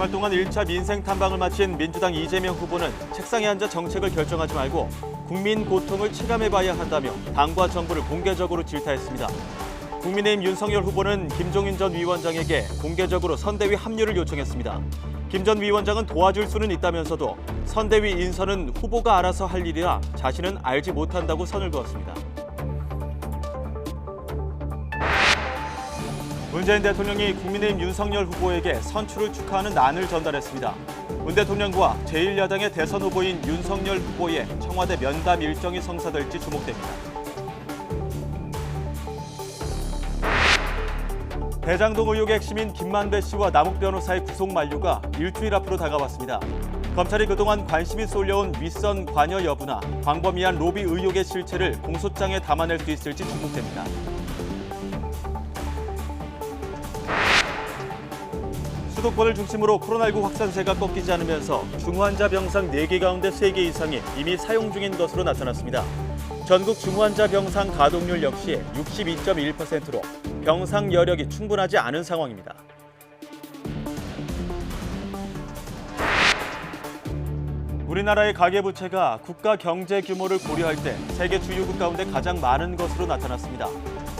주말 동안 1차 민생 탐방을 마친 민주당 이재명 후보는 책상에 앉아 정책을 결정하지 말고 국민 고통을 체감해봐야 한다며 당과 정부를 공개적으로 질타했습니다. 국민의힘 윤석열 후보는 김종인 전 위원장에게 공개적으로 선대위 합류를 요청했습니다. 김 전 위원장은 도와줄 수는 있다면서도 선대위 인선은 후보가 알아서 할 일이라 자신은 알지 못한다고 선을 그었습니다. 문재인 대통령이 국민의힘 윤석열 후보에게 선출을 축하하는 난을 전달했습니다. 문 대통령과 제1야당의 대선 후보인 윤석열 후보의 청와대 면담 일정이 성사될지 주목됩니다. 대장동 의혹의 핵심인 김만배 씨와 남욱 변호사의 구속 만료가 일주일 앞으로 다가왔습니다. 검찰이 그동안 관심이 쏠려온 윗선 관여 여부나 광범위한 로비 의혹의 실체를 공소장에 담아낼 수 있을지 주목됩니다. 수도권을 중심으로 코로나19 확산세가 꺾이지 않으면서 중환자 병상 4개 가운데 3개 이상이 이미 사용 중인 것으로 나타났습니다. 전국 중환자 병상 가동률 역시 62.1%로 병상 여력이 충분하지 않은 상황입니다. 우리나라의 가계부채가 국가 경제 규모를 고려할 때 세계 주요국 가운데 가장 많은 것으로 나타났습니다.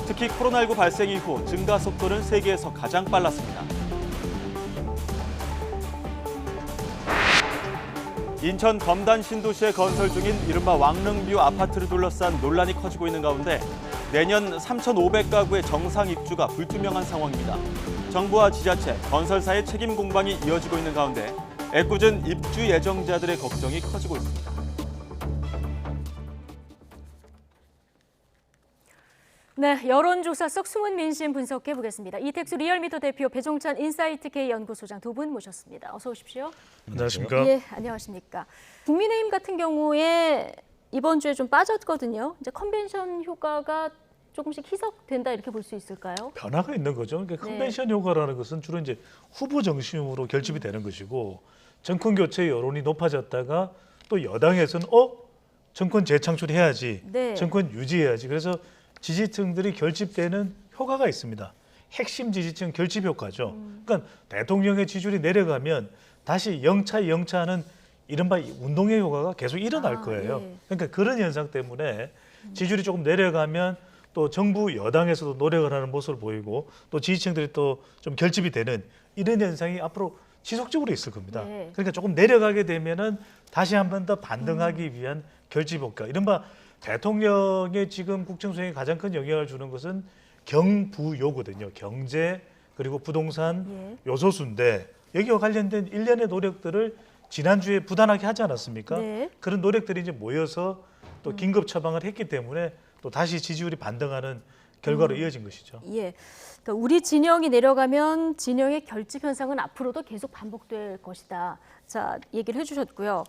특히 코로나19 발생 이후 증가 속도는 세계에서 가장 빨랐습니다. 인천 검단 신도시에 건설 중인 이른바 왕릉뷰 아파트를 둘러싼 논란이 커지고 있는 가운데 내년 3,500가구의 정상 입주가 불투명한 상황입니다. 정부와 지자체, 건설사의 책임 공방이 이어지고 있는 가운데 애꿎은 입주 예정자들의 걱정이 커지고 있습니다. 네, 여론조사 속 숨은 민심 분석해 보겠습니다. 이택수 리얼미터 대표, 배종찬 인사이트K 연구소장 두 분 모셨습니다. 어서 오십시오. 안녕하십니까? 예, 안녕하십니까. 국민의힘 같은 경우에 이번 주에 좀 빠졌거든요. 이제 컨벤션 효과가 조금씩 희석된다 이렇게 볼 수 있을까요? 변화가 있는 거죠. 그러니까 컨벤션 효과라는 것은 주로 이제 후보 정심으로 결집이 되는 것이고 정권 교체 여론이 높아졌다가 또 여당에서는 정권 재창출해야지, 네. 정권 유지해야지. 그래서 지지층들이 결집되는 효과가 있습니다. 핵심 지지층 결집 효과죠. 그러니까 대통령의 지지율이 내려가면 다시 영차하는 이른바 운동의 효과가 계속 일어날 거예요. 예. 그러니까 그런 현상 때문에 지지율이 조금 내려가면 또 정부 여당에서도 노력을 하는 모습을 보이고 또 지지층들이 또 좀 결집이 되는 이런 현상이 앞으로 지속적으로 있을 겁니다. 네. 그러니까 조금 내려가게 되면은 다시 한 번 더 반등하기 위한 결집 효과. 이른바 대통령의 지금 국정 수행에 가장 큰 영향을 주는 것은 경부요거든요. 경제 그리고 부동산 요소수인데 여기와 관련된 일련의 노력들을 지난주에 부단하게 하지 않았습니까? 네. 그런 노력들이 이제 모여서 또 긴급 처방을 했기 때문에 또 다시 지지율이 반등하는 결과로 이어진 것이죠. 예. 그러니까 우리 진영이 내려가면 진영의 결집 현상은 앞으로도 계속 반복될 것이다. 자, 얘기를 해주셨고요.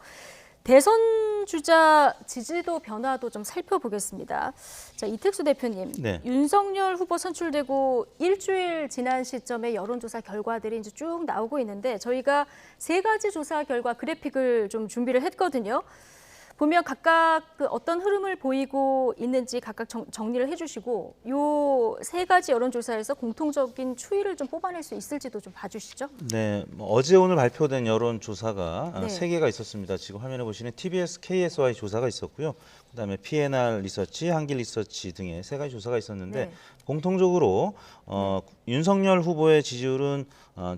대선 주자 지지도 변화도 좀 살펴보겠습니다. 자, 이택수 대표님, 네. 윤석열 후보 선출되고 일주일 지난 시점의 여론조사 결과들이 이제 쭉 나오고 있는데 저희가 3가지 조사 결과 그래픽을 좀 준비를 했거든요. 보면 각각 그 어떤 흐름을 보이고 있는지 각각 정리를 해주시고 요 3가지 여론조사에서 공통적인 추이를 좀 뽑아낼 수 있을지도 좀 봐주시죠. 네, 어제 오늘 발표된 여론조사가 네. 3개가 있었습니다. 지금 화면에 보시는 TBS KSY 조사가 있었고요. 그다음에 PNR 리서치, 한길 리서치 등의 3가지 조사가 있었는데 네. 공통적으로 윤석열 후보의 지지율은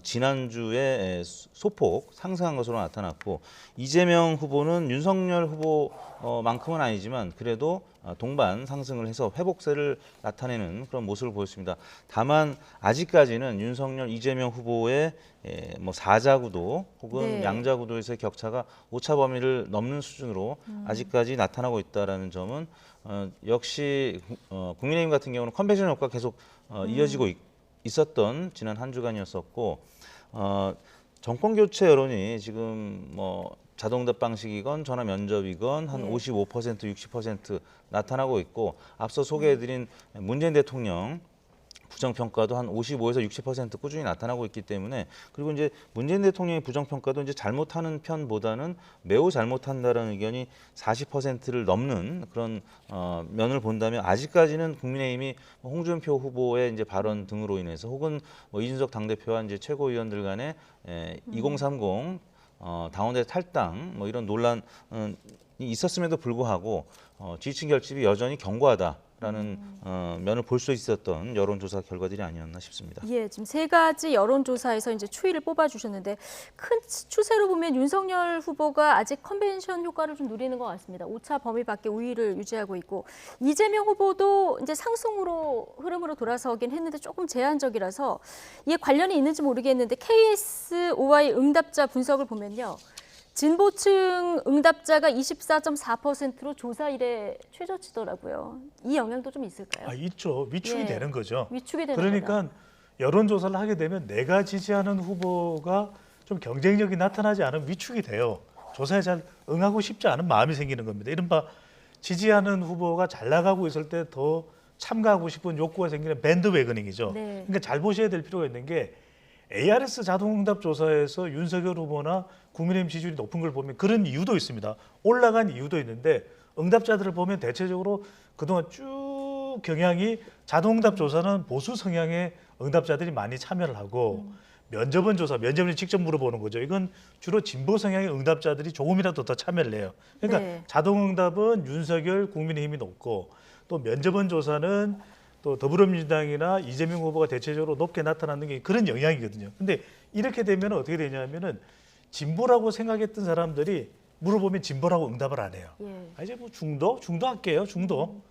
지난주에 소폭 상승한 것으로 나타났고 이재명 후보는 윤석열 후보만큼은 아니지만 그래도 동반 상승을 해서 회복세를 나타내는 그런 모습을 보였습니다. 다만 아직까지는 윤석열, 이재명 후보의 뭐 4자구도 혹은 네. 양자구도에서의 격차가 오차 범위를 넘는 수준으로 아직까지 나타나고 있다는 점은 역시 국민의힘 같은 경우는 컨벤션 효과가 계속 이어지고 있었던 지난 한 주간이었었고 정권 교체 여론이 지금 뭐 자동답 방식이건 전화 면접이건 한 55%, 60% 나타나고 있고 앞서 소개해드린 문재인 대통령 부정평가도 한 55에서 60% 꾸준히 나타나고 있기 때문에 그리고 이제 문재인 대통령의 부정평가도 이제 잘못하는 편보다는 매우 잘못한다는 의견이 40%를 넘는 그런 면을 본다면 아직까지는 국민의힘이 홍준표 후보의 이제 발언 등으로 인해서 혹은 뭐 이준석 당대표와 이제 최고위원들 간의 2030 당원대 탈당 뭐 이런 논란이 있었음에도 불구하고 지지층 결집이 여전히 견고하다라는 면을 볼 수 있었던 여론조사 결과들이 아니었나 싶습니다. 예, 지금 세 가지 여론조사에서 이제 추이를 뽑아주셨는데 큰 추세로 보면 윤석열 후보가 아직 컨벤션 효과를 좀 누리는 것 같습니다. 5차 범위 밖에 우위를 유지하고 있고 이재명 후보도 이제 상승으로 흐름으로 돌아서긴 했는데 조금 제한적이라서 이게 관련이 있는지 모르겠는데 KSOI 응답자 분석을 보면요. 진보층 응답자가 24.4%로 조사 이래 최저치더라고요. 이 영향도 좀 있을까요? 있죠. 위축이 예. 되는 거죠. 위축이 되는 그러니까 거다. 여론조사를 하게 되면 내가 지지하는 후보가 좀 경쟁력이 나타나지 않으면 위축이 돼요. 조사에 잘 응하고 싶지 않은 마음이 생기는 겁니다. 이른바 지지하는 후보가 잘 나가고 있을 때 더 참가하고 싶은 욕구가 생기는 밴드웨거닝이죠. 네. 그러니까 잘 보셔야 될 필요가 있는 게 ARS 자동응답 조사에서 윤석열 후보나 국민의힘 지지율이 높은 걸 보면 그런 이유도 있습니다. 올라간 이유도 있는데 응답자들을 보면 대체적으로 그동안 쭉 경향이 자동응답 조사는 보수 성향의 응답자들이 많이 참여를 하고 면접은 면접은 직접 물어보는 거죠. 이건 주로 진보 성향의 응답자들이 조금이라도 더 참여를 해요. 그러니까 네. 자동응답은 윤석열 국민의힘이 높고 또 면접은 조사는 또 더불어민주당이나 이재명 후보가 대체적으로 높게 나타나는 게 그런 영향이거든요. 근데 이렇게 되면 어떻게 되냐면은 진보라고 생각했던 사람들이 물어보면 진보라고 응답을 안 해요. 예. 이제 뭐 중도 할게요.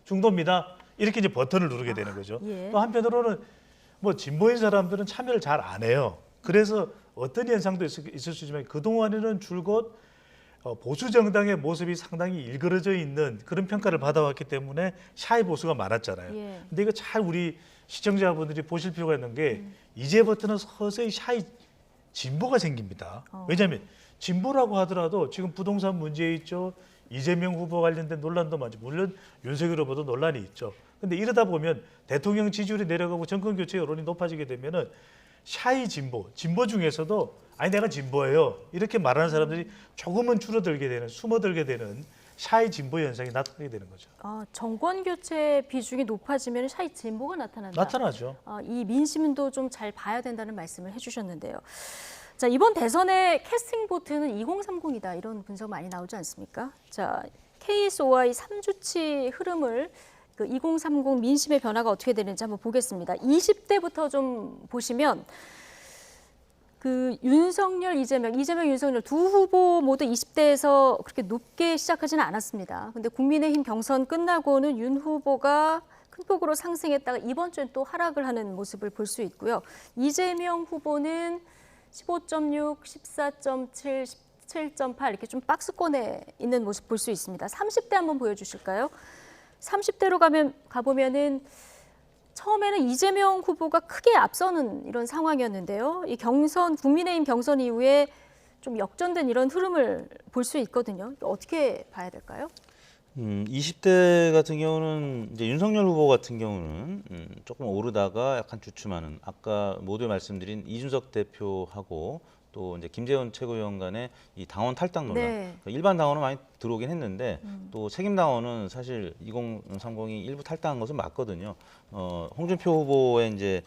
중도입니다. 이렇게 이제 버튼을 누르게 되는 거죠. 예. 또 한편으로는 뭐 진보인 사람들은 참여를 잘 안 해요. 그래서 어떤 현상도 있을 수 있지만 그동안에는 줄곧 보수 정당의 모습이 상당히 일그러져 있는 그런 평가를 받아왔기 때문에 샤이 보수가 많았잖아요. 예. 근데 이거 잘 우리 시청자분들이 보실 필요가 있는 게 이제부터는 서서히 샤이 진보가 생깁니다. 왜냐하면 진보라고 하더라도 지금 부동산 문제 있죠. 이재명 후보 관련된 논란도 많죠. 물론 윤석열 후보도 논란이 있죠. 근데 이러다 보면 대통령 지지율이 내려가고 정권 교체 여론이 높아지게 되면은 샤이 진보 중에서도 아니 내가 진보예요. 이렇게 말하는 사람들이 조금은 줄어들게 되는, 숨어들게 되는 샤이 진보 현상이 나타나게 되는 거죠. 정권 교체 비중이 높아지면 샤이 진보가 나타난다. 나타나죠. 이 민심도 좀 잘 봐야 된다는 말씀을 해주셨는데요. 자, 이번 대선의 캐스팅 보트는 2030이다 이런 분석 많이 나오지 않습니까? 자, KSOI 3주치 흐름을 그 2030 민심의 변화가 어떻게 되는지 한번 보겠습니다. 20대부터 좀 보시면 그 윤석열, 이재명, 윤석열 두 후보 모두 20대에서 그렇게 높게 시작하지는 않았습니다. 근데 국민의힘 경선 끝나고는 윤 후보가 큰 폭으로 상승했다가 이번 주엔 또 하락을 하는 모습을 볼 수 있고요. 이재명 후보는 15.6, 14.7, 17.8 이렇게 좀 박스권에 있는 모습 볼 수 있습니다. 30대 한번 보여주실까요? 30대로 가보면은 처음에는 이재명 후보가 크게 앞서는 이런 상황이었는데요. 이 국민의힘 경선 이후에 좀 역전된 이런 흐름을 볼 수 있거든요. 어떻게 봐야 될까요? 20대 같은 경우는 이제 윤석열 후보 같은 경우는 조금 오르다가 약간 주춤하는 아까 모두 말씀드린 이준석 대표하고 또 이제 김재원 최고위원 간의 이 당원 탈당 논란. 네. 그러니까 일반 당원은 많이 들어오긴 했는데 또 책임 당원은 사실 2030이 일부 탈당한 것은 맞거든요. 홍준표 후보의 이제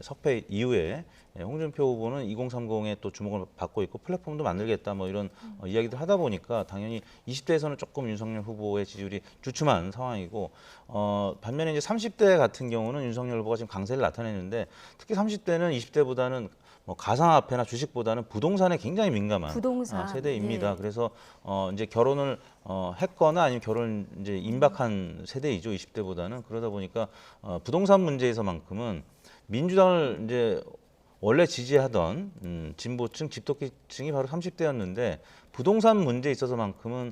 석패 이후에 홍준표 후보는 2030에 또 주목을 받고 있고 플랫폼도 만들겠다 뭐 이런 이야기들 하다 보니까 당연히 20대에서는 조금 윤석열 후보의 지지율이 주춤한 상황이고 반면에 이제 30대 같은 경우는 윤석열 후보가 지금 강세를 나타내는데 특히 30대는 20대보다는 뭐 가상화폐나 주식보다는 부동산에 굉장히 민감한 부동산. 세대입니다. 예. 그래서 이제 결혼을 했거나 아니면 결혼 이제 임박한 세대이죠. 20대보다는 그러다 보니까 부동산 문제에서만큼은 민주당을 이제 원래 지지하던 진보층, 집토끼층이 바로 30대였는데 부동산 문제에 있어서만큼은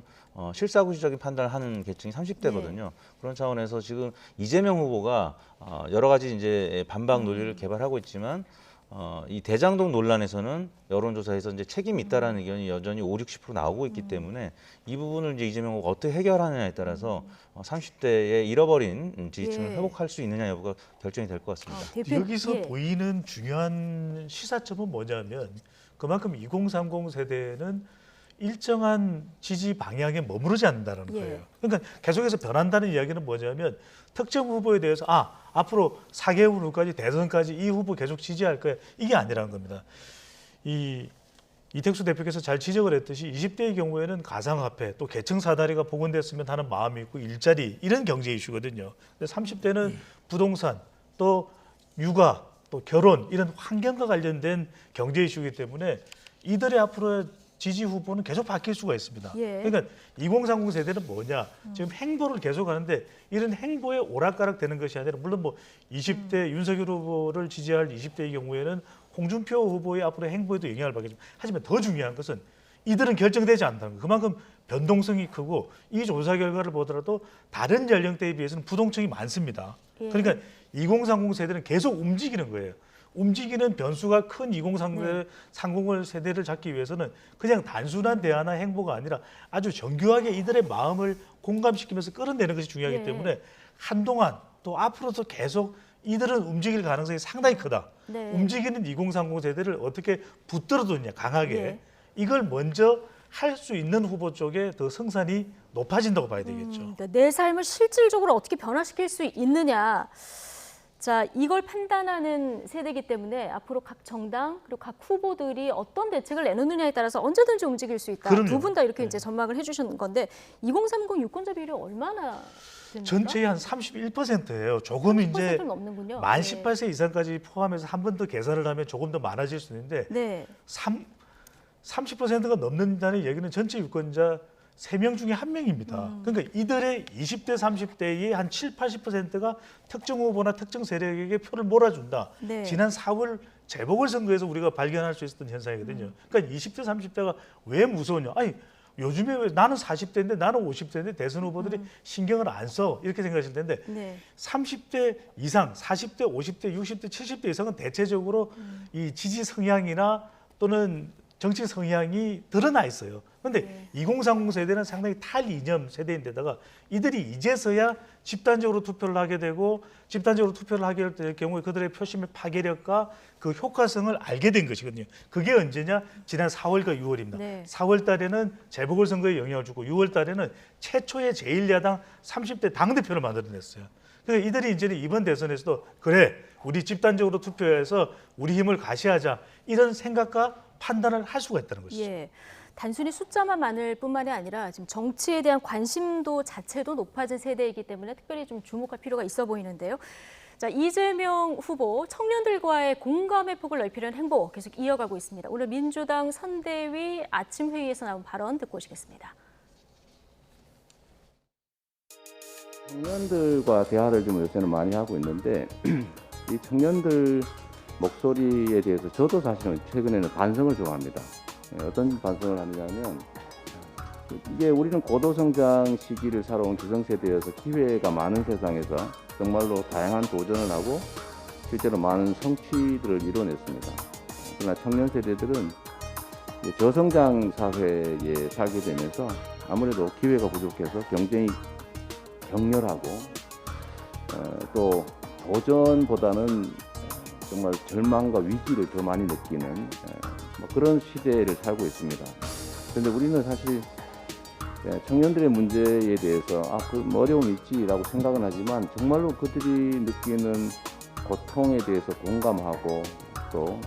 실사구시적인 판단을 하는 계층이 30대거든요. 네. 그런 차원에서 지금 이재명 후보가 여러 가지 이제 반박 논리를 개발하고 있지만 이 대장동 논란에서는 여론조사에서 이제 책임이 있다라는 의견이 여전히 50, 60% 나오고 있기 때문에 이 부분을 이제 이재명 후보가 어떻게 해결하느냐에 따라서 30대의 잃어버린 지지층을 예. 회복할 수 있느냐 여부가 결정이 될 것 같습니다. 여기서 예. 보이는 중요한 시사점은 뭐냐면 그만큼 2030 세대는 일정한 지지 방향에 머무르지 않는다는 예. 거예요. 그러니까 계속해서 변한다는 이야기는 뭐냐면 특정 후보에 대해서 앞으로 4개월 후까지 대선까지 이 후보 계속 지지할 거야. 이게 아니라는 겁니다. 이택수 대표께서 잘 지적을 했듯이 20대의 경우에는 가상화폐 또 계층 사다리가 복원됐으면 하는 마음이 있고 일자리 이런 경제 이슈거든요. 근데 30대는 부동산 또 육아 또 결혼 이런 환경과 관련된 경제 이슈이기 때문에 이들의 앞으로의 지지 후보는 계속 바뀔 수가 있습니다. 예. 그러니까 2030 세대는 뭐냐? 지금 행보를 계속 하는데 이런 행보에 오락가락 되는 것이 아니라 물론 뭐 20대 윤석열 후보를 지지할 20대의 경우에는 홍준표 후보의 앞으로 행보에도 영향을 받겠지만 하지만 더 중요한 것은 이들은 결정되지 않는다는 거. 그만큼 변동성이 크고 이 조사 결과를 보더라도 다른 연령대에 비해서는 부동층이 많습니다. 예. 그러니까 2030 세대는 계속 움직이는 거예요. 움직이는 변수가 큰 2030을 세대를 잡기 위해서는 그냥 단순한 대화나 행보가 아니라 아주 정교하게 이들의 마음을 공감시키면서 끌어내는 것이 중요하기 예. 때문에 한동안 또 앞으로도 계속 이들은 움직일 가능성이 상당히 크다. 네. 움직이는 2030 세대를 어떻게 붙들어두냐 강하게 예. 이걸 먼저 할 수 있는 후보 쪽에 더 성산이 높아진다고 봐야 되겠죠. 그러니까 내 삶을 실질적으로 어떻게 변화시킬 수 있느냐. 자, 이걸 판단하는 세대이기 때문에 앞으로 각 정당 그리고 각 후보들이 어떤 대책을 내놓느냐에 따라서 언제든지 움직일 수 있다. 그럼요. 두 분 다 이렇게 네. 이제 전망을 해주셨는 건데 2030 유권자 비율이 얼마나 됩니까? 전체의 한 31%예요. 조금 이제 30%는 넘는군요. 만 네. 18세 이상까지 포함해서 한 번 더 계산을 하면 조금 더 많아질 수 있는데 네. 30%가 넘는다는 얘기는 전체 유권자 3명 중에 1명입니다. 그러니까 이들의 20대, 30대의 한 7, 80%가 특정 후보나 특정 세력에게 표를 몰아준다. 네. 지난 4월 재보궐선거에서 우리가 발견할 수 있었던 현상이거든요. 그러니까 20대, 30대가 왜 무서우냐. 아니 요즘에 왜 나는 40대인데 나는 50대인데 대선 후보들이 신경을 안 써. 이렇게 생각하실 텐데 네. 30대 이상, 40대, 50대, 60대, 70대 이상은 대체적으로 이 지지 성향이나 또는 정치 성향이 드러나 있어요. 그런데 2030 세대는 상당히 탈이념 세대인데다가 이들이 이제서야 집단적으로 투표를 하게 되고 집단적으로 투표를 하게 될 경우에 그들의 표심의 파괴력과 그 효과성을 알게 된 것이거든요. 그게 언제냐? 지난 4월과 6월입니다. 네. 4월 달에는 재보궐선거에 영향을 주고 6월 달에는 최초의 제1야당 30대 당대표를 만들어냈어요. 그러니까 이들이 이제는 이번 대선에서도 그래 우리 집단적으로 투표해서 우리 힘을 과시하자 이런 생각과 판단을 할 수가 있다는 것이죠. 예. 단순히 숫자만 많을 뿐만이 아니라 지금 정치에 대한 관심도 자체도 높아진 세대이기 때문에 특별히 좀 주목할 필요가 있어 보이는데요. 자, 이재명 후보 청년들과의 공감의 폭을 넓히려는 행보 계속 이어가고 있습니다. 오늘 민주당 선대위 아침 회의에서 나온 발언 듣고 오시겠습니다. 청년들과 대화를 좀 요새는 많이 하고 있는데 이 청년들 목소리에 대해서 저도 사실은 최근에는 반성을 좀 합니다. 어떤 반성을 하느냐면 이게 우리는 고도성장 시기를 살아온 기성세대여서 기회가 많은 세상에서 정말로 다양한 도전을 하고 실제로 많은 성취들을 이뤄냈습니다. 그러나 청년 세대들은 저성장 사회에 살게 되면서 아무래도 기회가 부족해서 경쟁이 격렬하고 또 도전보다는 정말 절망과 위기를 더 많이 느끼는 그런 시대를 살고 있습니다. 그런데 우리는 사실 청년들의 문제에 대해서 그 어려움이 있지라고 생각은 하지만 정말로 그들이 느끼는 고통에 대해서 공감하고 또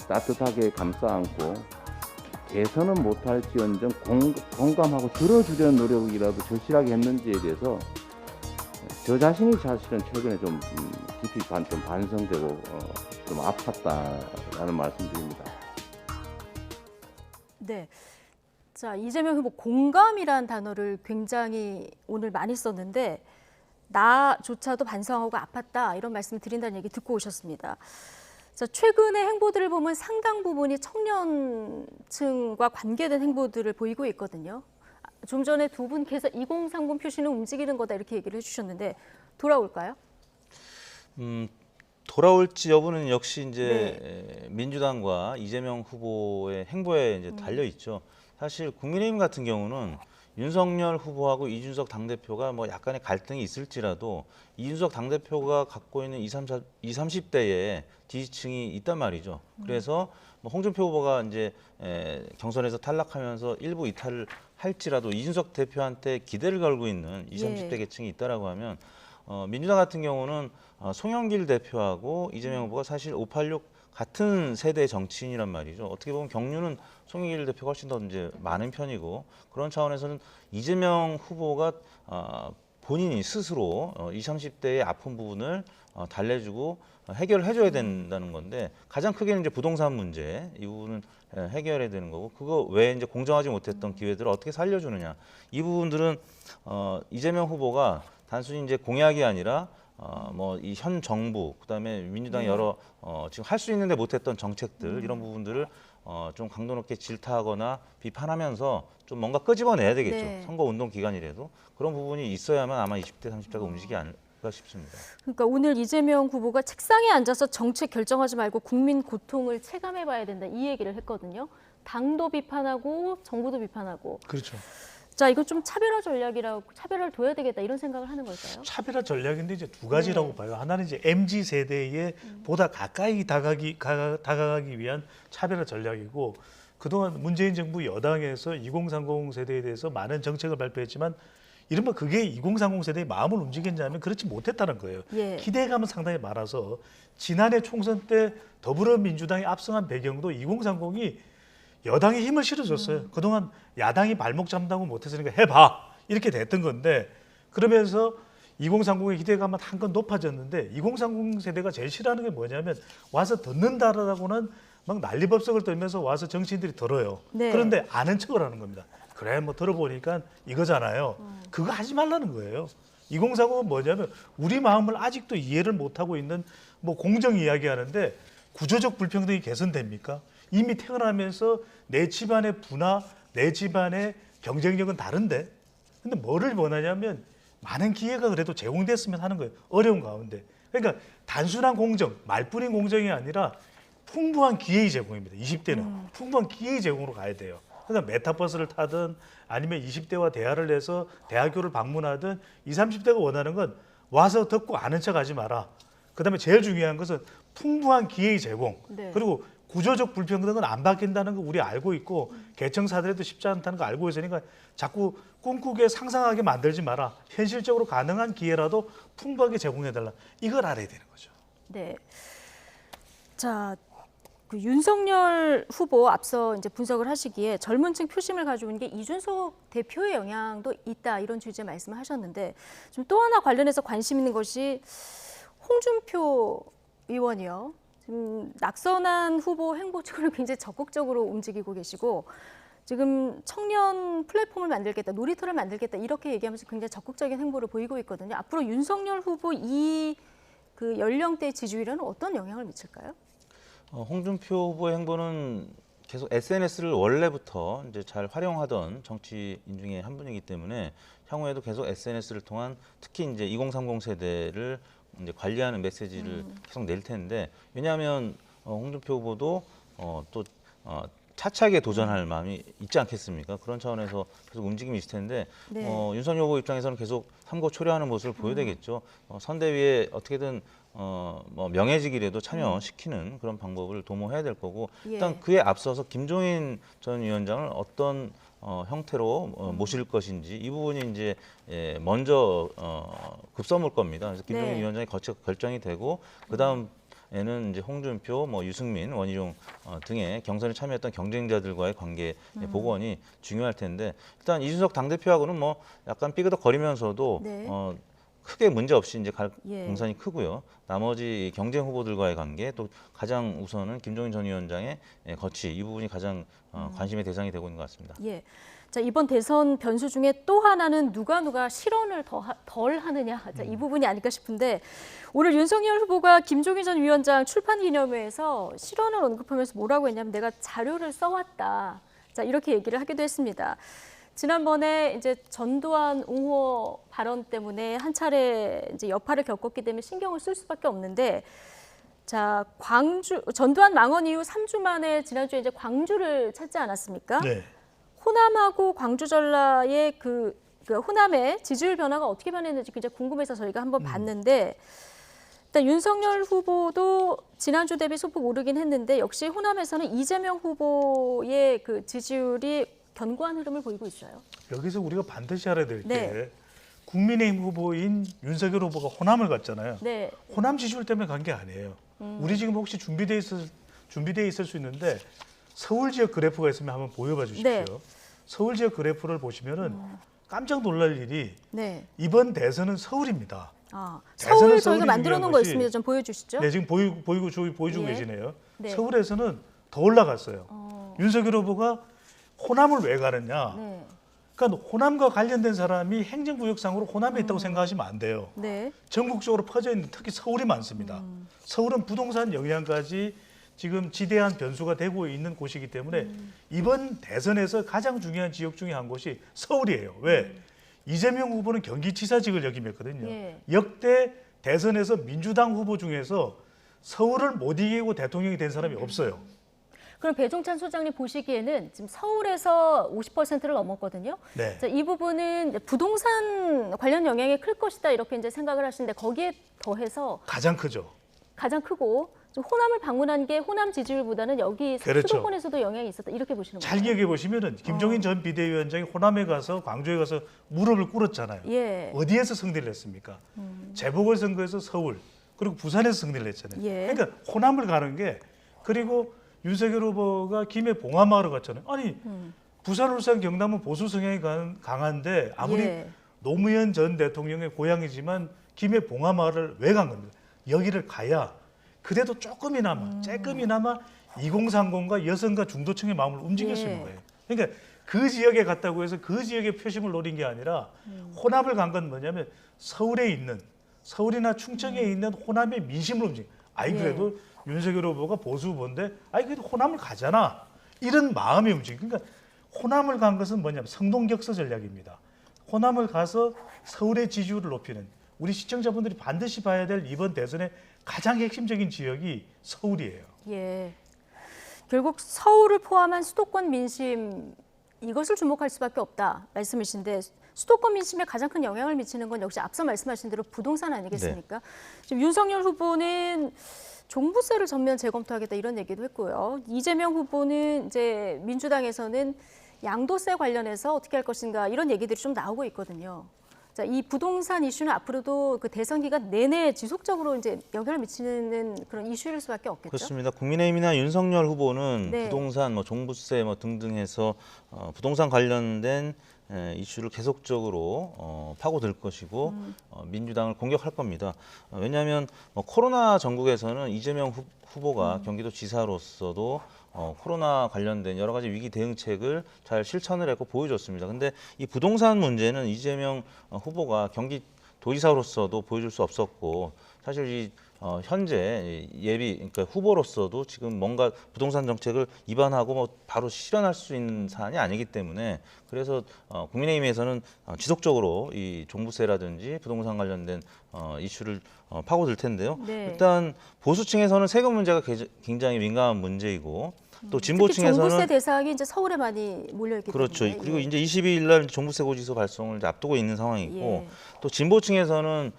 따뜻하게 감싸 안고 개선은 못할지언정 공감하고 들어주려는 노력이라도 절실하게 했는지에 대해서 저 자신이 사실은 최근에 좀 깊이 좀 반성되고 좀 아팠다라는 말씀드립니다. 네. 자, 이재명 후보 공감이란 단어를 굉장히 오늘 많이 썼는데 나조차도 반성하고 아팠다 이런 말씀을 드린다는 얘기 듣고 오셨습니다. 자, 최근의 행보들을 보면 상당 부분이 청년층과 관계된 행보들을 보이고 있거든요. 좀 전에 두 분께서 2030 표시는 움직이는 거다 이렇게 얘기를 해주셨는데 돌아올까요? 돌아올지 여부는 역시 이제 민주당과 이재명 후보의 행보에 이제 달려 있죠. 사실 국민의힘 같은 경우는 윤석열 후보하고 이준석 당대표가 뭐 약간의 갈등이 있을지라도 이준석 당대표가 갖고 있는 20, 30대의 지지층이 있단 말이죠. 그래서 뭐 홍준표 후보가 이제 경선에서 탈락하면서 일부 이탈을 할지라도 이준석 대표한테 기대를 걸고 있는 20, 30대 계층이 있다라고 하면 민주당 같은 경우는 송영길 대표하고 이재명 후보가 사실 586 같은 세대의 정치인이란 말이죠. 어떻게 보면 경륜은 송영길 대표가 훨씬 더 이제 많은 편이고 그런 차원에서는 이재명 후보가 본인이 스스로 20, 30대의 아픈 부분을 달래주고 해결을 해줘야 된다는 건데 가장 크게는 이제 부동산 문제 이 부분은 해결해야 되는 거고 그거 외에 이제 공정하지 못했던 기회들을 어떻게 살려주느냐 이 부분들은 이재명 후보가 단순히 이제 공약이 아니라 뭐 이 현 정부 그다음에 민주당이 여러 지금 할 수 있는데 못했던 정책들 이런 부분들을 좀 강도 높게 질타하거나 비판하면서 좀 뭔가 끄집어내야 되겠죠. 네. 선거 운동 기간이라도 그런 부분이 있어야만 아마 20대 30대가 움직이지 않을까 싶습니다. 그러니까 오늘 이재명 후보가 책상에 앉아서 정책 결정하지 말고 국민 고통을 체감해봐야 된다 이 얘기를 했거든요. 당도 비판하고 정부도 비판하고. 그렇죠. 자, 이건 좀 차별화 전략이라고 차별화를 둬야 되겠다 이런 생각을 하는 걸까요? 차별화 전략인데 이제 두 가지라고 봐요. 하나는 이제 MZ 세대에 보다 가까이 다가가기 위한 차별화 전략이고 그동안 문재인 정부 여당에서 2030 세대에 대해서 많은 정책을 발표했지만 이른바 그게 2030 세대의 마음을 움직였냐면 그렇지 못했다는 거예요. 예. 기대감은 상당히 많아서 지난해 총선 때 더불어민주당이 압승한 배경도 2030이 여당에 힘을 실어줬어요. 그동안 야당이 발목 잡는다고 못했으니까 해봐 이렇게 됐던 건데 그러면서 2030의 기대감은 한껏 높아졌는데 2030 세대가 제일 싫어하는 게 뭐냐면 와서 듣는다라고는 막 난리법석을 떨면서 와서 정치인들이 들어요. 네. 그런데 아는 척을 하는 겁니다. 그래 뭐 들어보니까 이거잖아요. 그거 하지 말라는 거예요. 2030은 뭐냐면 우리 마음을 아직도 이해를 못하고 있는 뭐 공정 이야기하는데 구조적 불평등이 개선됩니까? 이미 태어나면서 내 집안의 부나 내 집안의 경쟁력은 다른데 근데 뭐를 원하냐면 많은 기회가 그래도 제공됐으면 하는 거예요. 어려운 가운데. 그러니까 단순한 공정, 말뿐인 공정이 아니라 풍부한 기회의 제공입니다. 20대는 풍부한 기회의 제공으로 가야 돼요. 그러니까 메타버스를 타든 아니면 20대와 대화를 해서 대학교를 방문하든 20, 30대가 원하는 건 와서 듣고 아는 척 하지 마라. 그다음에 제일 중요한 것은 풍부한 기회의 제공. 네. 그리고 구조적 불평등은 안 바뀐다는 거 우리 알고 있고 계층사들에도 쉽지 않다는 거 알고 있으니까 자꾸 꿈꾸게 상상하게 만들지 마라. 현실적으로 가능한 기회라도 풍부하게 제공해달라. 이걸 알아야 되는 거죠. 네. 자, 그 윤석열 후보 앞서 이제 분석을 하시기에 젊은층 표심을 가지고 있는 게 이준석 대표의 영향도 있다 이런 취지의 말씀을 하셨는데 좀 또 하나 관련해서 관심 있는 것이 홍준표 의원이요. 지금 낙선한 후보 행보 측으로 굉장히 적극적으로 움직이고 계시고 지금 청년 플랫폼을 만들겠다, 놀이터를 만들겠다 이렇게 얘기하면서 굉장히 적극적인 행보를 보이고 있거든요. 앞으로 윤석열 후보 이 그 연령대 지지율에는 어떤 영향을 미칠까요? 홍준표 후보의 행보는 계속 SNS를 원래부터 이제 잘 활용하던 정치인 중에 한 분이기 때문에 향후에도 계속 SNS를 통한 특히 이제 2030 세대를 이제 관리하는 메시지를 계속 낼 텐데 왜냐하면 홍준표 후보도 또 차차게 도전할 마음이 있지 않겠습니까? 그런 차원에서 계속 움직임이 있을 텐데 네. 윤석열 후보 입장에서는 계속 삼고초려하는 모습을 보여야 되겠죠. 선대위에 어떻게든 뭐 명예직이라도 참여시키는 그런 방법을 도모해야 될 거고 일단 예. 그에 앞서서 김종인 전 위원장을 어떤 형태로 모실 것인지 이 부분이 이제 먼저 급선무일 겁니다. 그래서 김종인 네. 위원장이 결정이 되고 그다음에는 이제 홍준표, 뭐 유승민, 원희룡 등의 경선에 참여했던 경쟁자들과의 관계 복원이 중요할 텐데 일단 이준석 당대표하고는 뭐 약간 삐그덕거리면서도 네. 크게 문제 없이 이제 갈 예. 공산이 크고요. 나머지 경쟁 후보들과의 관계 또 가장 우선은 김종인 전 위원장의 거취 이 부분이 가장 관심의 대상이 되고 있는 것 같습니다. 예. 자, 이번 대선 변수 중에 또 하나는 누가 실언을 덜 하느냐. 자, 이 부분이 아닐까 싶은데 오늘 윤석열 후보가 김종인 전 위원장 출판 기념회에서 실언을 언급하면서 뭐라고 했냐면 내가 자료를 써왔다. 자, 이렇게 얘기를 하기도 했습니다. 지난번에 이제 전두환 옹호 발언 때문에 한 차례 이제 여파를 겪었기 때문에 신경을 쓸 수밖에 없는데 자, 광주 전두환 망언 이후 3주 만에 지난주에 이제 광주를 찾지 않았습니까? 네. 호남하고 광주 전라의 그 호남의 지지율 변화가 어떻게 변했는지 굉장히 궁금해서 저희가 한번 봤는데 일단 윤석열 후보도 지난주 대비 소폭 오르긴 했는데 역시 호남에서는 이재명 후보의 그 지지율이 견고한 흐름을 보이고 있어요. 여기서 우리가 반드시 알아야 될 게 네. 국민의힘 후보인 윤석열 후보가 호남을 갔잖아요. 네. 호남 지지율 때문에 간 게 아니에요. 우리 지금 혹시 준비돼 있을 수 있는데 서울 지역 그래프가 있으면 한번 보여봐 주십시오. 네. 서울 지역 그래프를 보시면은 깜짝 놀랄 일이 네. 이번 대선은 서울입니다. 아, 대선은 서울 저희가 서울이 만들어 놓은 중요한 거 것이- 있습니다. 좀 보여주시죠. 네, 지금 보여주고 예. 계시네요. 네. 서울에서는 더 올라갔어요. 윤석열 후보가 호남을 왜 가느냐? 네. 그러니까 호남과 관련된 사람이 행정구역상으로 호남에 있다고 생각하시면 안 돼요. 네. 전국적으로 퍼져 있는 특히 서울이 많습니다. 서울은 부동산 영향까지 지금 지대한 변수가 되고 있는 곳이기 때문에 이번 대선에서 가장 중요한 지역 중에 한 곳이 서울이에요. 왜? 이재명 후보는 경기지사직을 역임했거든요. 예. 역대 대선에서 민주당 후보 중에서 서울을 못 이기고 대통령이 된 사람이 없어요. 그럼 배종찬 소장님 보시기에는 지금 서울에서 50%를 넘었거든요. 네. 자, 이 부분은 이제 부동산 관련 영향이 클 것이다 이렇게 이제 생각을 하시는데 거기에 더해서 가장 크죠. 가장 크고 좀 호남을 방문한 게 호남 지지율보다는 여기 그렇죠. 수도권에서도 영향이 있었다 이렇게 보시는 잘 거예요. 기억해 보시면은 김종인 전 비대위원장이 호남에 가서 광주에 가서 무릎을 꿇었잖아요. 예. 어디에서 승리를 했습니까? 재보궐선거에서 서울 그리고 부산에서 승리를 했잖아요. 예. 그러니까 호남을 가는 게 그리고 윤석열 후보가 김해 봉화마을을 갔잖아요. 아니 부산, 울산, 경남은 보수 성향이 강한데 아무리 예. 노무현 전 대통령의 고향이지만 김해 봉화마을을 왜 간 겁니까? 여기를 가야 그래도 조금이나마 조금이나마 2030과 여성과 중도층의 마음을 움직일 수 있는 예. 거예요. 그러니까 그 지역에 갔다고 해서 그 지역의 표심을 노린 게 아니라 호남을 간 건 뭐냐면 서울에 있는 서울이나 충청에 있는 호남의 민심을 움직여. 아이 그래도 윤석열 후보가 보수 후보인데 아이 그래도 호남을 가잖아. 이런 마음이 움직여. 그러니까 호남을 간 것은 뭐냐면 성동격서 전략입니다. 호남을 가서 서울의 지지율을 높이는 우리 시청자분들이 반드시 봐야 될 이번 대선의 가장 핵심적인 지역이 서울이에요. 예. 결국 서울을 포함한 수도권 민심 이것을 주목할 수밖에 없다 말씀이신데 수도권 민심에 가장 큰 영향을 미치는 건 역시 앞서 말씀하신 대로 부동산 아니겠습니까? 지금 윤석열 후보는 종부세를 전면 재검토하겠다 이런 얘기도 했고요. 이재명 후보는 이제 민주당에서는 양도세 관련해서 어떻게 할 것인가 이런 얘기들이 좀 나오고 있거든요. 자, 이 부동산 이슈는 앞으로도 그 대선 기간 내내 지속적으로 이제 영향을 미치는 그런 이슈일 수밖에 없겠죠. 그렇습니다. 국민의힘이나 윤석열 후보는 네. 부동산, 종부세 등등 해서 부동산 관련된 이슈를 계속적으로 파고들 것이고 민주당을 공격할 겁니다. 왜냐하면 코로나 전국에서는 이재명 후보가 경기도 지사로서도 코로나 관련된 여러 가지 위기 대응책을 잘 실천을 했고 보여줬습니다. 근데 이 부동산 문제는 이재명 후보가 경기도지사로서도 보여줄 수 없었고 사실 이 현재 그러니까 후보로서도 지금 뭔가 부동산 정책을 입안하고 바로 실현할 수 있는 사안이 아니기 때문에 그래서 국민의힘에서는 지속적으로 이 종부세라든지 부동산 관련된 이슈를 파고들 텐데요. 네. 일단 보수층에서는 세금 문제가 굉장히 민감한 문제이고 또 특히 진보층에서는 종부세 대상이 이제 서울에 많이 몰려있기 그렇죠. 때문에. 그리고 예. 이제 22일 날 종부세 고지서 발송을 이제 앞두고 있는 상황이고 예. 또 진보층에서는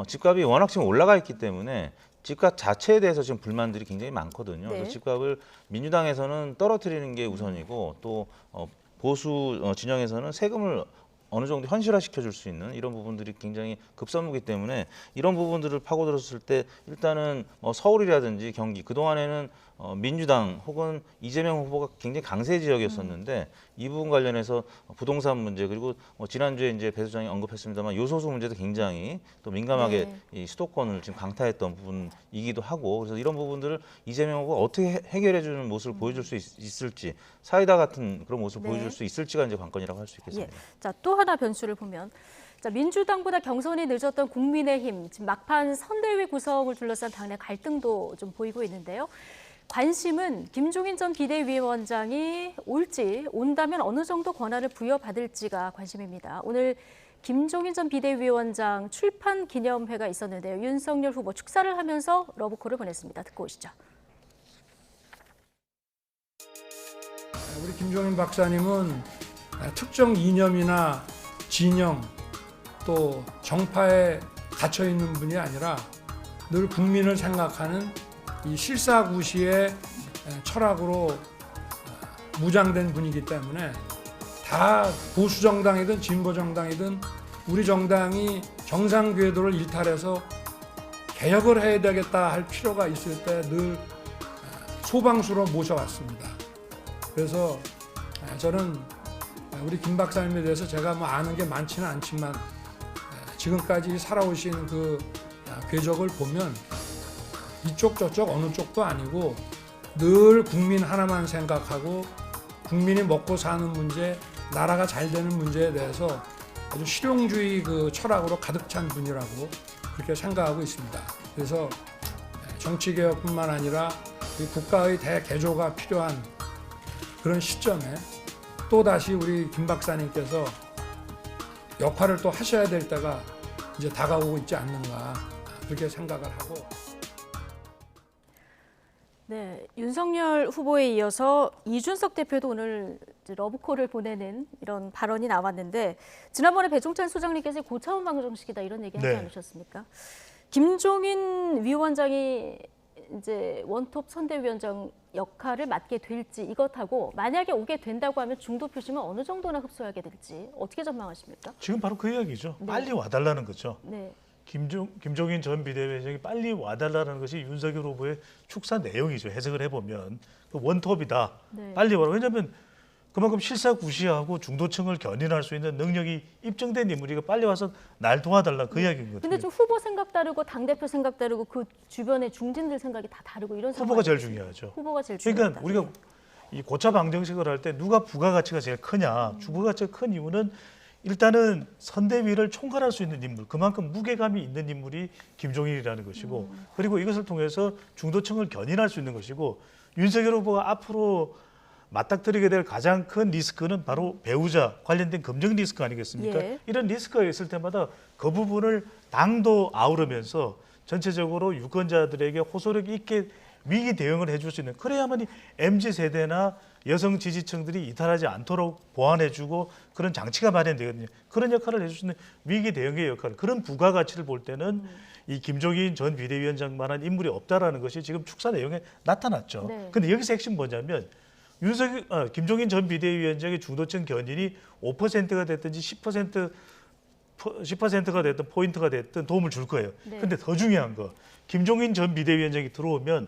집값이 워낙 지금 올라가 있기 때문에 집값 자체에 대해서 지금 불만들이 굉장히 많거든요. 네. 그래서 집값을 민주당에서는 떨어뜨리는 게 우선이고 또 보수 진영에서는 세금을 어느 정도 현실화시켜 줄 수 있는 이런 부분들이 굉장히 급선무기 때문에 이런 부분들을 파고들었을 때 일단은 서울이라든지 경기 그동안에는 민주당 혹은 이재명 후보가 굉장히 강세 지역이었었는데 이 부분 관련해서 부동산 문제 그리고 지난주에 이제 배 소장이 언급했습니다만 요소수 문제도 굉장히 또 민감하게 네. 이 수도권을 지금 강타했던 부분이기도 하고 그래서 이런 부분들을 이재명 후보가 어떻게 해결해 주는 모습을 보여줄 수 있을지 사이다 같은 그런 모습을 네. 보여줄 수 있을지가 이제 관건이라고 할 수 예. 있겠습니다. 자, 또 하나 변수를 보면 자, 민주당보다 경선이 늦었던 국민의힘 지금 막판 선대위 구성을 둘러싼 당내 갈등도 좀 보이고 있는데요. 관심은 김종인 전 비대위원장이 온다면 어느 정도 권한을 부여받을지가 관심입니다. 오늘 김종인 전 비대위원장 출판 기념회가 있었는데요. 윤석열 후보 축사를 하면서 러브콜을 보냈습니다. 듣고 오시죠. 우리 김종인 박사님은 특정 이념이나 진영 또 정파에 갇혀 있는 분이 아니라 늘 국민을 생각하는 이 실사구시의 철학으로 무장된 분이기 때문에 다 보수 정당이든 진보 정당이든 우리 정당이 정상 궤도를 일탈해서 개혁을 해야 되겠다 할 필요가 있을 때 늘 소방수로 모셔왔습니다. 그래서 저는 우리 김 박사님에 대해서 제가 뭐 아는 게 많지는 않지만 지금까지 살아오신 그 궤적을 보면 이쪽 저쪽 어느 쪽도 아니고 늘 국민 하나만 생각하고 국민이 먹고 사는 문제, 나라가 잘 되는 문제에 대해서 아주 실용주의 그 철학으로 가득 찬 분이라고 그렇게 생각하고 있습니다. 그래서 정치개혁뿐만 아니라 국가의 대개조가 필요한 그런 시점에 또다시 우리 김 박사님께서 역할을 또 하셔야 될 때가 이제 다가오고 있지 않는가 그렇게 생각을 하고. 네, 윤석열 후보에 이어서 이준석 대표도 오늘 러브콜을 보내는 이런 발언이 나왔는데 지난번에 배종찬 소장님께서 고차원 방정식이다 이런 얘기 하지 않으셨습니까? 김종인 위원장이 이제 원톱 선대위원장 역할을 맡게 될지 이것하고 만약에 오게 된다고 하면 중도 표심은 어느 정도나 흡수하게 될지 어떻게 전망하십니까? 지금 바로 그 이야기죠. 네. 빨리 와달라는 거죠. 네. 김종인 전 비대위원장이 빨리 와달라는 것이 윤석열 후보의 축사 내용이죠. 해석을 해보면 그 원톱이다. 네. 빨리 와라. 왜냐하면 그만큼 실사구시하고 중도층을 견인할 수 있는 능력이 입증된 인물이가 빨리 와서 날 도와달라 그 이야기인 근데 거죠. 좀 후보 생각 다르고 당 대표 생각 다르고 그 주변의 중진들 생각이 다 다르고 이런 후보가 제일 상황이지. 중요하죠. 후보가 제일 중요하다. 그러니까 우리가 이 고차 방정식을 할 때 누가 부가가치가 제일 크냐. 부가가치가 큰 이유는 일단은 선대위를 총괄할 수 있는 인물, 그만큼 무게감이 있는 인물이 김종인이라는 것이고 그리고 이것을 통해서 중도층을 견인할 수 있는 것이고 윤석열 후보가 앞으로 맞닥뜨리게 될 가장 큰 리스크는 바로 배우자 관련된 검증 리스크 아니겠습니까? 예. 이런 리스크가 있을 때마다 그 부분을 당도 아우르면서 전체적으로 유권자들에게 호소력 있게 위기 대응을 해줄 수 있는 그래야만이 MZ세대나 여성 지지층들이 이탈하지 않도록 보완해주고 그런 장치가 마련되거든요. 그런 역할을 해줄 수 있는 위기 대응의 역할, 그런 부가가치를 볼 때는 이 김종인 전 비대위원장만한 인물이 없다라는 것이 지금 축사 내용에 나타났죠. 네. 근데 여기서 핵심 뭐냐면 김종인 전 비대위원장의 중도층 견인이 5%가 됐든지 10%가 됐든 포인트가 됐든 도움을 줄 거예요. 네. 근데 더 중요한 거 김종인 전 비대위원장이 들어오면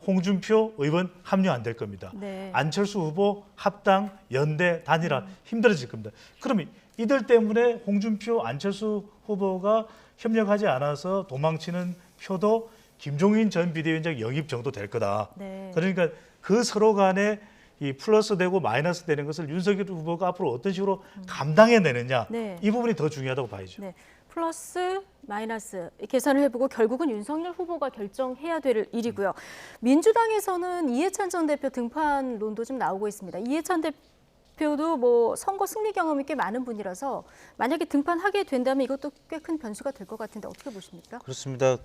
홍준표 의원 합류 안 될 겁니다. 네. 안철수 후보 합당, 연대, 단일화 힘들어질 겁니다. 그러면 이들 때문에 홍준표, 안철수 후보가 협력하지 않아서 도망치는 표도 김종인 전 비대위원장 영입 정도 될 거다. 네. 그러니까 그 서로 간에 이 플러스 되고 마이너스 되는 것을 윤석열 후보가 앞으로 어떤 식으로 감당해내느냐 네. 이 부분이 더 중요하다고 봐야죠. 네. 플러스 마이너스 계산을 해보고 결국은 윤석열 후보가 결정해야 될 일이고요. 민주당에서는 이해찬 전 대표 등판론도 좀 나오고 있습니다. 이해찬 대표도 뭐 선거 승리 경험이 꽤 많은 분이라서 만약에 등판하게 된다면 이것도 꽤 큰 변수가 될 것 같은데 어떻게 보십니까? 그렇습니다.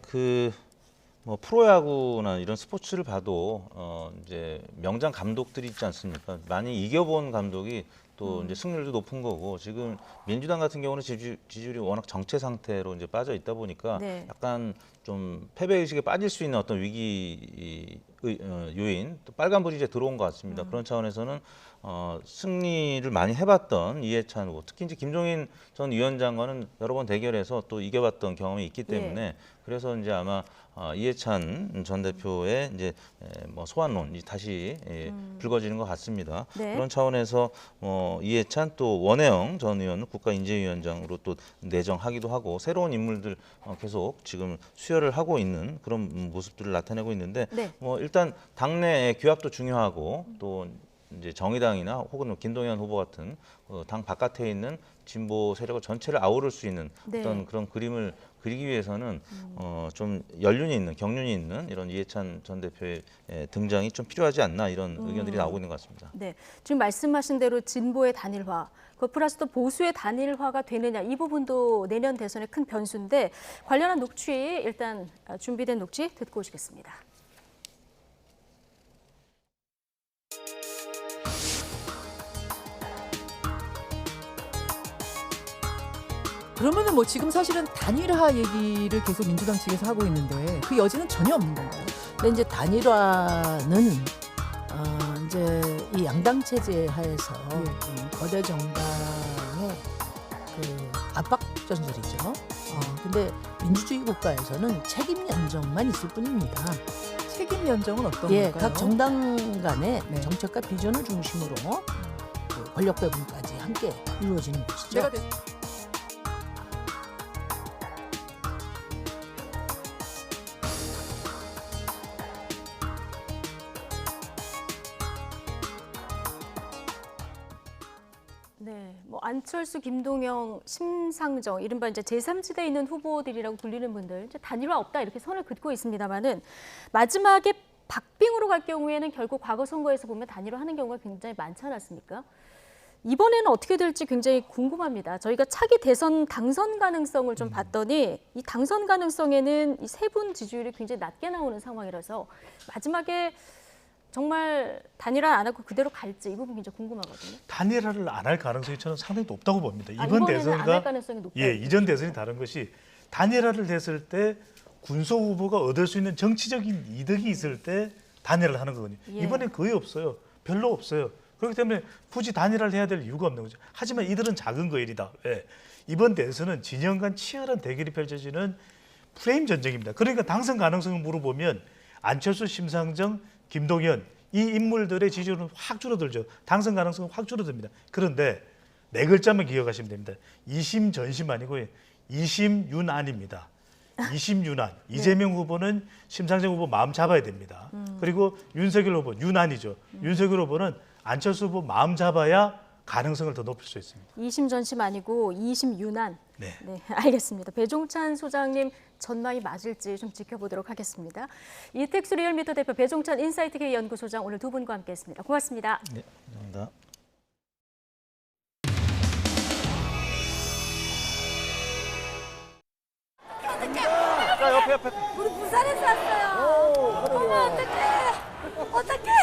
뭐 프로야구나 이런 스포츠를 봐도 이제 명장 감독들이 있지 않습니까? 많이 이겨본 감독이 또 이제 승률도 높은 거고 지금 민주당 같은 경우는 지지율이 워낙 정체 상태로 이제 빠져 있다 보니까 네. 약간 좀 패배 의식에 빠질 수 있는 어떤 위기 요인 또 빨간불이 이제 들어온 것 같습니다. 그런 차원에서는 승리를 많이 해봤던 이해찬 후보, 특히 이제 김종인 전 위원장과는 여러 번 대결해서 또 이겨봤던 경험이 있기 때문에 그래서 이제 아마 이해찬 전 대표의 이제 뭐 소환론이 다시 불거지는 것 같습니다. 네. 그런 차원에서 이해찬 또 원혜영 전 의원은 국가인재위원장으로 또 내정하기도 하고 새로운 인물들 계속 지금 수혈을 하고 있는 그런 모습들을 나타내고 있는데 네. 일단 당내의 규합도 중요하고 또 이제 정의당이나 혹은 김동연 후보 같은 당 바깥에 있는 진보 세력을 전체를 아우를 수 있는 네. 어떤 그런 그림을 그리기 위해서는 좀 연륜이 있는 경륜이 있는 이런 이해찬 전 대표의 등장이 좀 필요하지 않나 이런 의견들이 나오고 있는 것 같습니다. 네, 지금 말씀하신 대로 진보의 단일화, 그 플러스 또 보수의 단일화가 되느냐 이 부분도 내년 대선의 큰 변수인데 관련한 녹취 일단 준비된 녹취 듣고 오시겠습니다. 그러면은 뭐 지금 사실은 단일화 얘기를 계속 민주당 측에서 하고 있는데 그 여지는 전혀 없는 건가요? 근데 이제 단일화는 이제 이 양당 체제 하에서 거대 정당의 그 압박 전술이죠. 근데 민주주의 국가에서는 책임 연정만 있을 뿐입니다. 책임 연정은 어떤 예, 건가요? 각 정당 간의 네. 정책과 비전을 중심으로 그 권력 배분까지 함께 이루어지는 것이죠. 내가 네, 뭐 안철수, 김동영, 심상정 이른바 이제 제3지대에 있는 후보들이라고 불리는 분들 이제 단일화 없다 이렇게 선을 긋고 있습니다만은 마지막에 박빙으로 갈 경우에는 결국 과거 선거에서 보면 단일화하는 경우가 굉장히 많지 않았습니까? 이번에는 어떻게 될지 굉장히 궁금합니다. 저희가 차기 대선 당선 가능성을 좀 봤더니 이 당선 가능성에는 이 세 분 지지율이 굉장히 낮게 나오는 상황이라서 마지막에 정말 단일화 안 하고 그대로 갈지 이 부분 굉장히 궁금하거든요. 단일화를 안 할 가능성이 저는 상당히 높다고 봅니다. 이번 이번에는 안 할 대선과 가능성이 높다. 예, 이전 대선이 다른 것이 단일화를 했을 때 군소 후보가 얻을 수 있는 정치적인 이득이 있을 때 단일화를 하는 거거든요. 예. 이번엔 거의 없어요. 별로 없어요. 그렇기 때문에 굳이 단일화를 해야 될 이유가 없는 거죠. 하지만 이들은 작은 거일이다. 왜? 이번 대선은 진영 간 치열한 대결이 펼쳐지는 프레임 전쟁입니다. 그러니까 당선 가능성을 물어보면 안철수, 심상정, 김동연 이 인물들의 지지율은 확 줄어들죠. 당선 가능성은 확 줄어듭니다. 그런데 네 글자만 기억하시면 됩니다. 이심전심 아니고요. 이심윤안입니다. 이심윤안. 이재명 후보는 심상정 후보 마음 잡아야 됩니다. 그리고 윤석열 후보 윤안이죠. 윤석열 후보는 안철수 후보 마음 잡아야 가능성을 더 높일 수 있습니다. 이심전심 아니고 이심윤안. 네. 네, 알겠습니다. 배종찬 소장님 전망이 맞을지 좀 지켜보도록 하겠습니다. 이택수 리얼미터 대표 배종찬 인사이트K 연구소장 오늘 두 분과 함께했습니다. 고맙습니다. 네, 감사합니다. 자, 옆에. 우리 부산에서 왔어요. 어머, 어떡해. 어떡해.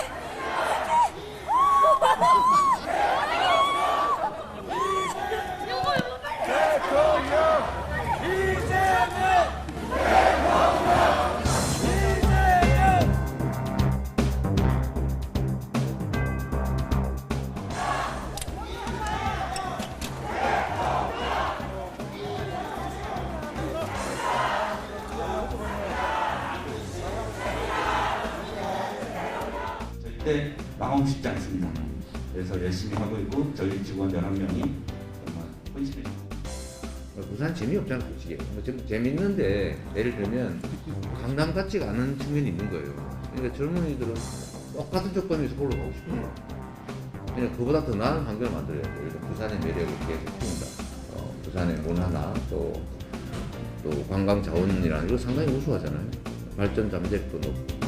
절대 망하고 싶지 않습니다. 그래서 열심히 하고 있고 저희 직원 11명이 정말 헌신해 줍니다. 부산 재미없잖아 솔직히. 좀 재밌는데 예를 들면 강남 같지가 않은 측면이 있는 거예요. 그러니까 젊은이들은 똑같은 조건에서 올라가고 싶어요. 그냥 그보다 더 나은 환경을 만들어야 돼요. 그러니까 부산의 매력을 계속 키운다. 부산의 문화나 또 관광 자원이라는 거 상당히 우수하잖아요. 발전 잠재력도 높고.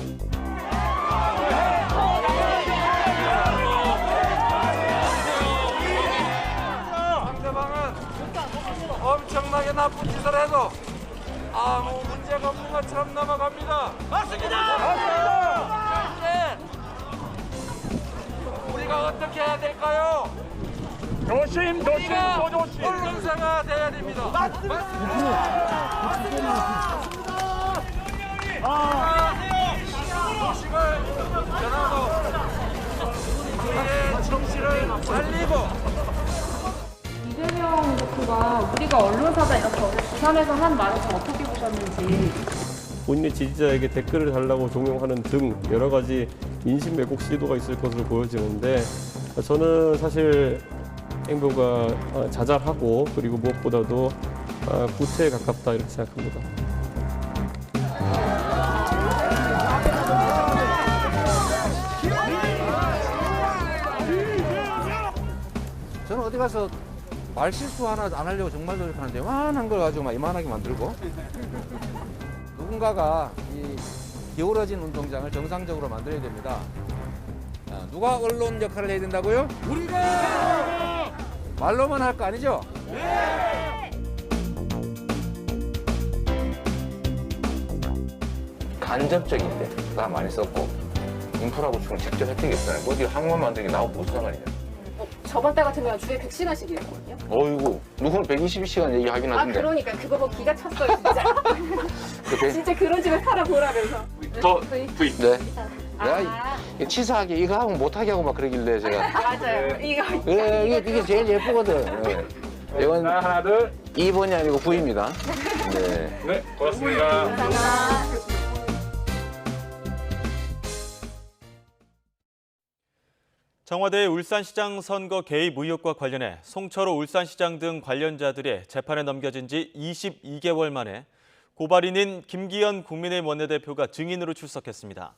상대방은 엄청나게 나쁜 짓을 해도 아무 문제가 없는 것처럼 넘어갑니다. 맞습니다. 이제 우리가 어떻게 해야 될까요? 조심. 언론사가 돼야 됩니다. 맞습니다. 소식을 전하고 우리의 정신을 살리고 이재명 대표가 우리가 언론사다 이렇게 부산에서 한 말을 좀 어떻게 보셨는지. 본인의 지지자에게 댓글을 달라고 종용하는 등 여러 가지 인신 왜곡 시도가 있을 것으로 보여지는데 저는 사실 행보가 자잘하고 그리고 무엇보다도 구태에 가깝다 이렇게 생각합니다. 어디 가서 말 실수 하나 안 하려고 정말 노력하는데 이만한 걸 가지고 막 이만하게 만들고 누군가가 이 기울어진 운동장을 정상적으로 만들어야 됩니다. 누가 언론 역할을 해야 된다고요? 우리가! 말로만 할 거 아니죠? 간접적인데 나 많이 썼고 인프라 구축은 직접 혜택이 없잖아요. 어디 항만 만드는 게 나하고 무슨 상관이냐. 저번 달 같은 경우는 주에 100시간씩이었거든요. 어이구 누구는 122시간 얘기하긴 하던데. 그러니까 그거 보고 기가 찼어요, 진짜. 진짜 그런 집을 살아보라면서. 더 부입. 네. 내가 치사하게 이거 하고 못하게 하고 막 그러길래 제가. 맞아요. 이게 제일 예쁘거든. 네. 이건 하나 둘 2번이 아니고 9입니다. 네. 네, 고맙습니다. 청와대의 울산시장 선거 개입 의혹과 관련해 송철호 울산시장 등 관련자들의 재판에 넘겨진 지 22개월 만에 고발인인 김기현 국민의힘 원내대표가 증인으로 출석했습니다.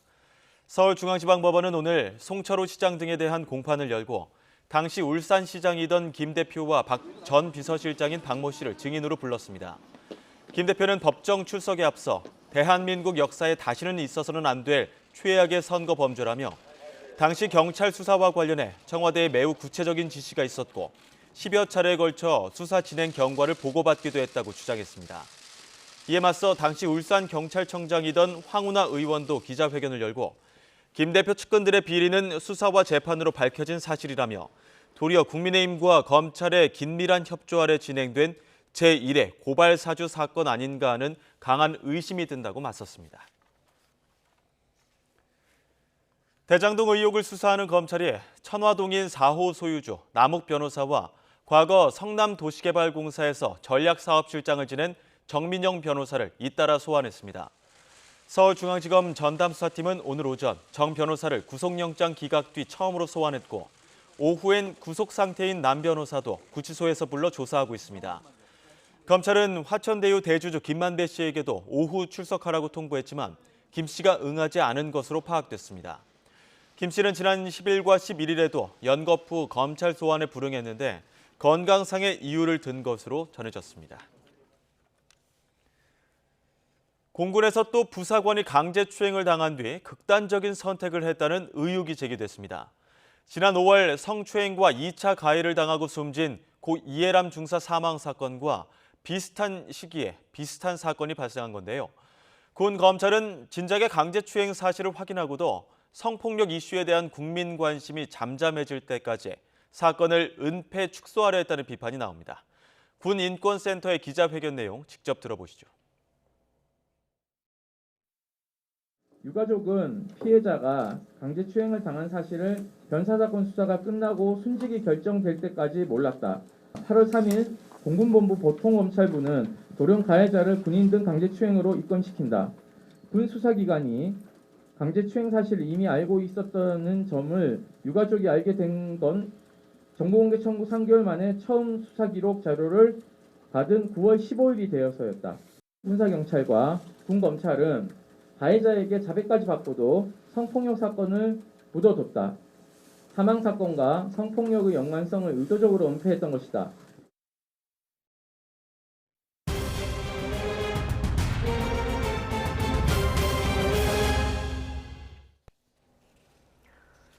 서울중앙지방법원은 오늘 송철호 시장 등에 대한 공판을 열고 당시 울산시장이던 김 대표와 박 전 비서실장인 박모 씨를 증인으로 불렀습니다. 김 대표는 법정 출석에 앞서 대한민국 역사에 다시는 있어서는 안 될 최악의 선거 범죄라며 당시 경찰 수사와 관련해 청와대에 매우 구체적인 지시가 있었고 10여 차례에 걸쳐 수사 진행 경과를 보고받기도 했다고 주장했습니다. 이에 맞서 당시 울산경찰청장이던 황운하 의원도 기자회견을 열고 김 대표 측근들의 비리는 수사와 재판으로 밝혀진 사실이라며 도리어 국민의힘과 검찰의 긴밀한 협조 아래 진행된 제1회 고발 사주 사건 아닌가 하는 강한 의심이 든다고 맞섰습니다. 대장동 의혹을 수사하는 검찰이 천화동인 4호 소유주 남욱 변호사와 과거 성남도시개발공사에서 전략사업실장을 지낸 정민영 변호사를 잇따라 소환했습니다. 서울중앙지검 전담수사팀은 오늘 오전 정 변호사를 구속영장 기각 뒤 처음으로 소환했고 오후엔 구속 상태인 남 변호사도 구치소에서 불러 조사하고 있습니다. 검찰은 화천대유 대주주 김만배 씨에게도 오후 출석하라고 통보했지만 김 씨가 응하지 않은 것으로 파악됐습니다. 김 씨는 지난 10일과 11일에도 연거푸 검찰 소환에 불응했는데 건강상의 이유를 든 것으로 전해졌습니다. 공군에서 또 부사관이 강제추행을 당한 뒤 극단적인 선택을 했다는 의혹이 제기됐습니다. 지난 5월 성추행과 2차 가해를 당하고 숨진 고 이해람 중사 사망 사건과 비슷한 시기에 비슷한 사건이 발생한 건데요. 군 검찰은 진작에 강제추행 사실을 확인하고도 성폭력 이슈에 대한 국민 관심이 잠잠해질 때까지 사건을 은폐 축소하려 했다는 비판이 나옵니다. 군 인권센터의 기자회견 내용 직접 들어보시죠. 유가족은 피해자가 강제추행을 당한 사실을 변사사건 수사가 끝나고 순직이 결정될 때까지 몰랐다. 8월 3일 공군본부 보통검찰부는 돌연 가해자를 군인 등 강제추행으로 입건시킨다. 군 수사기관이 강제추행 사실을 이미 알고 있었다는 점을 유가족이 알게 된 건 정보공개 청구 3개월 만에 처음 수사기록 자료를 받은 9월 15일이 되어서였다. 군사경찰과 군검찰은 가해자에게 자백까지 받고도 성폭력 사건을 묻어뒀다. 사망 사건과 성폭력의 연관성을 의도적으로 은폐했던 것이다.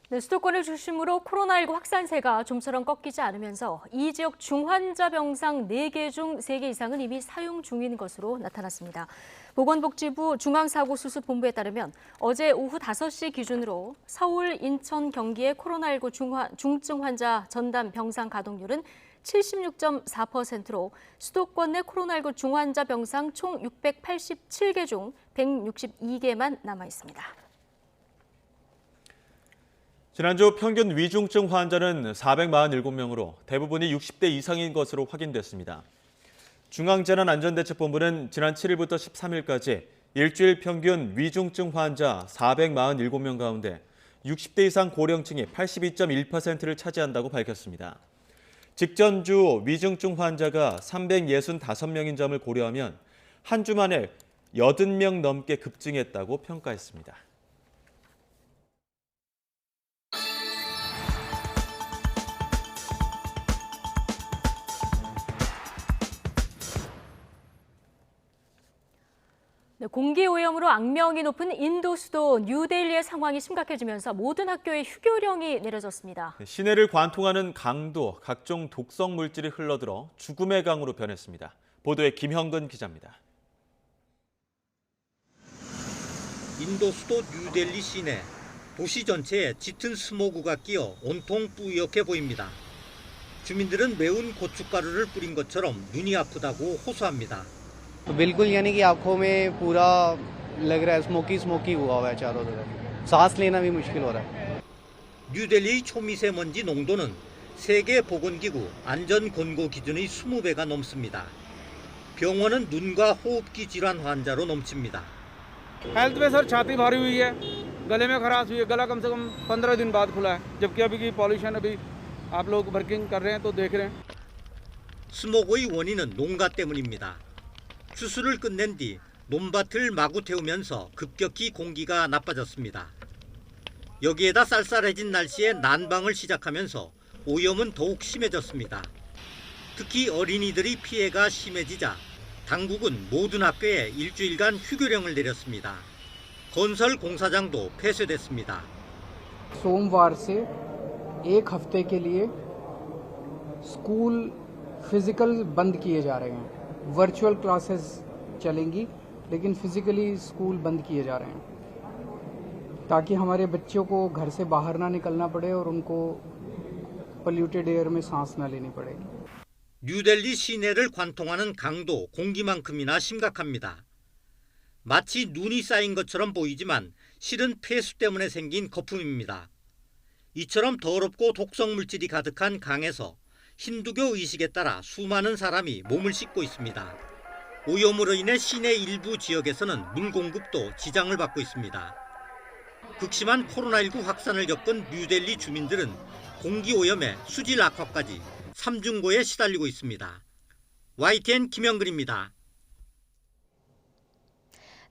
네, 수도권을 중심으로 코로나19 확산세가 좀처럼 꺾이지 않으면서 이 지역 중환자 병상 4개 중 3개 이상은 이미 사용 중인 것으로 나타났습니다. 보건복지부 중앙사고수습본부에 따르면 어제 오후 5시 기준으로 서울, 인천, 경기의 코로나19 중증 환자 전담 병상 가동률은 76.4%로 수도권 내 코로나19 중환자 병상 총 687개 중 162개만 남아 있습니다. 지난주 평균 위중증 환자는 447명으로 대부분이 60대 이상인 것으로 확인됐습니다. 중앙재난안전대책본부는 지난 7일부터 13일까지 일주일 평균 위중증 환자 447명 가운데 60대 이상 고령층이 82.1%를 차지한다고 밝혔습니다. 직전주 위중증 환자가 365명인 점을 고려하면 한 주 만에 80명 넘게 급증했다고 평가했습니다. 공기오염으로 악명이 높은 인도 수도 뉴델리의 상황이 심각해지면서 모든 학교에 휴교령이 내려졌습니다. 시내를 관통하는 강도, 각종 독성 물질이 흘러들어 죽음의 강으로 변했습니다. 보도에 김형근 기자입니다. 인도 수도 뉴델리 시내, 도시 전체에 짙은 스모그가 끼어 온통 뿌옇게 보입니다. 주민들은 매운 고춧가루를 뿌린 것처럼 눈이 아프다고 호소합니다. बिल्कुल यानी कि आंखों में पूरा लग रहा है स्मोकी हुआ हुआ है चारों तरफ सांस लेना भी मुश्किल हो रहा है. 뉴델리의 초미세먼지 농도는 세계 보건기구 안전 권고 기준의 20배가 넘습니다. 병원은 눈과 호흡기 질환 환자로 넘칩니다. हेल्थ में सर छाती भारी हुई है, गले में खराश हुई है, गला कम से कम 15 दिन बाद खुला है, जबकि अभी की पॉल्यूशन अभी आप लोग वर्किंग कर रहे हैं तो देख रहे हैं. 스모그의 원인은 농가 때문입니다. 추수를 끝낸 뒤 논밭을 마구 태우면서 급격히 공기가 나빠졌습니다. 여기에다 쌀쌀해진 날씨에 난방을 시작하면서 오염은 더욱 심해졌습니다. 특히 어린이들의 피해가 심해지자 당국은 모든 학교에 일주일간 휴교령을 내렸습니다. 건설 공사장도 폐쇄됐습니다. सोमवार से एक हफ्ते के लिए स्कूल फिजिकल बंद किए जा रहे हैं. वर्चुअल क्लासेस चलेंगी लेकिन फिजिकली स्कूल बंद किए जा रहे हैं ताकि हमारे बच्चों को घर से बाहर ना निकलना पड़े और उनको पोल्यूटेड एयर में सांस ना लेनी पड़े. 뉴델리 시내를 관통하는 강도 공기만큼이나 심각합니다. 마치 눈이 쌓인 것처럼 보이지만 실은 폐수 때문에 생긴 거품입니다. 이처럼 더럽고 독성 물질이 가득한 강에서 힌두교 의식에 따라 수많은 사람이 몸을 씻고 있습니다. 오염으로 인해 시내 일부 지역에서는 물 공급도 지장을 받고 있습니다. 극심한 코로나19 확산을 겪은 뉴델리 주민들은 공기오염에 수질 악화까지 삼중고에 시달리고 있습니다. YTN 김영근입니다.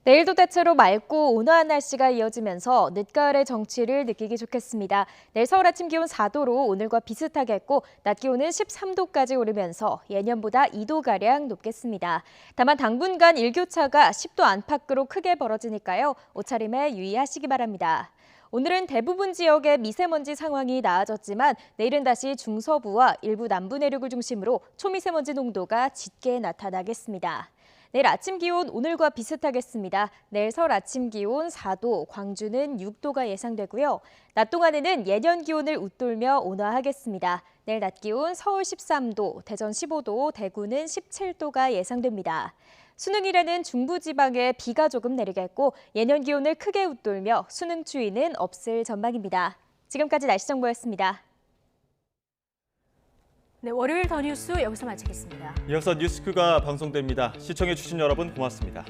내일도 대체로 맑고 온화한 날씨가 이어지면서 늦가을의 정취를 느끼기 좋겠습니다. 내일 서울 아침 기온 4도로 오늘과 비슷하겠고 낮 기온은 13도까지 오르면서 예년보다 2도가량 높겠습니다. 다만 당분간 일교차가 10도 안팎으로 크게 벌어지니까요. 옷차림에 유의하시기 바랍니다. 오늘은 대부분 지역의 미세먼지 상황이 나아졌지만 내일은 다시 중서부와 일부 남부 내륙을 중심으로 초미세먼지 농도가 짙게 나타나겠습니다. 내일 아침 기온 오늘과 비슷하겠습니다. 내일 서울 아침 기온 4도, 광주는 6도가 예상되고요. 낮 동안에는 예년 기온을 웃돌며 온화하겠습니다. 내일 낮 기온 서울 13도, 대전 15도, 대구는 17도가 예상됩니다. 수능일에는 중부지방에 비가 조금 내리겠고 예년 기온을 크게 웃돌며 수능 추위는 없을 전망입니다. 지금까지 날씨 정보였습니다. 네, 월요일 더 뉴스 여기서 마치겠습니다. 이어서 뉴스큐가 방송됩니다. 시청해주신 여러분 고맙습니다.